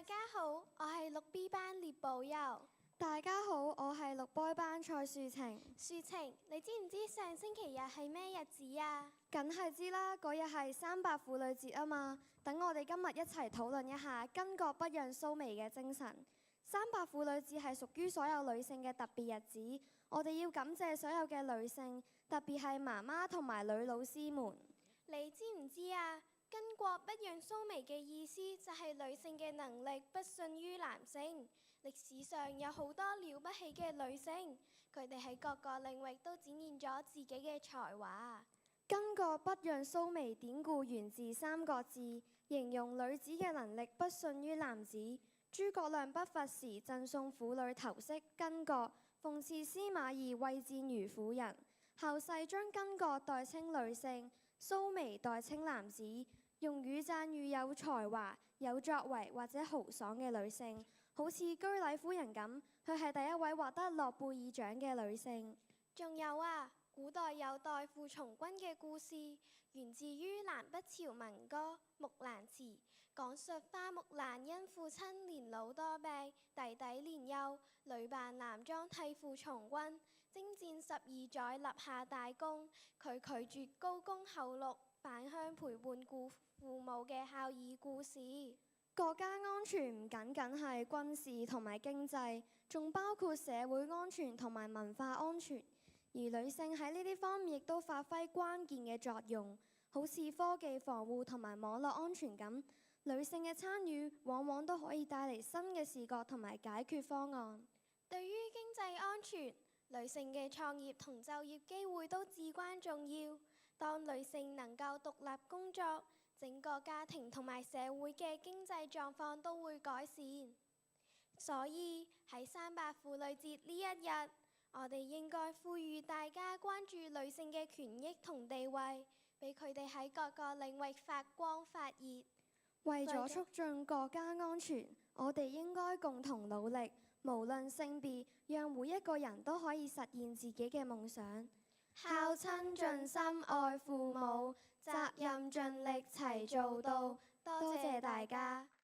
大家好，我係6B 班聶寶佑。大家好，我係6B班蔡樹晴。樹晴，你知唔知上星期日係咩日子啊？梗係知啦，嗰日係300婦女節啊嘛。等我哋今日一齊討論一下巾幗不讓鬚眉嘅精神。300婦女節係屬於所有女性嘅特別日子，我哋要感謝所有嘅女性，特別係媽媽同埋女老師們。你知唔知啊？巾幗不讓鬚眉嘅意思就係女性嘅能力不遜於男性。歷史上有好多了不起嘅女性，佢哋喺各個領域都展現咗自己嘅才華。巾幗不讓鬚眉典故源自3個字，形容女子嘅能力不遜於男子。諸葛亮北伐時贈送婦女頭飾巾幗，諷刺司馬懿畏戰如婦人。後世將巾幗代稱女性，鬚眉代稱男子，用語讚譽有才華、有作為或者豪爽嘅女性。好似居禮夫人咁，佢係第一位獲得諾貝爾獎嘅女性。仲有啊，古代有代父從軍嘅故事，源自於南北朝民歌《木蘭辭》，講述花木蘭因父親年老多病，弟弟年幼，女扮男裝替父從軍，征戰12載，立下大功。佢拒絕高恭厚祿，返鄉陪伴父母嘅孝義故事。國家安全唔僅僅係軍事同埋經濟，仲包括社會安全同埋文化安全。而女性喺呢啲方面亦都發揮關鍵嘅作用，好似科技防護同埋網絡安全咁。女性嘅參與往往都可以帶嚟新嘅視覺同埋解決方案。對於經濟安全，女性嘅創業同就業機會都至關重要。當女性能夠獨立工作，整個家庭同埋社會嘅經濟狀況都會改善。所以喺300婦女節呢一日，我哋應該呼籲大家關注女性嘅權益同地位，俾佢哋喺各個領域發光發熱。為咗促進國家安全，我哋應該共同努力，無論性別，讓每一個人都可以實現自己嘅夢想。孝親盡心愛父母，責任盡力齊做到。多謝大家。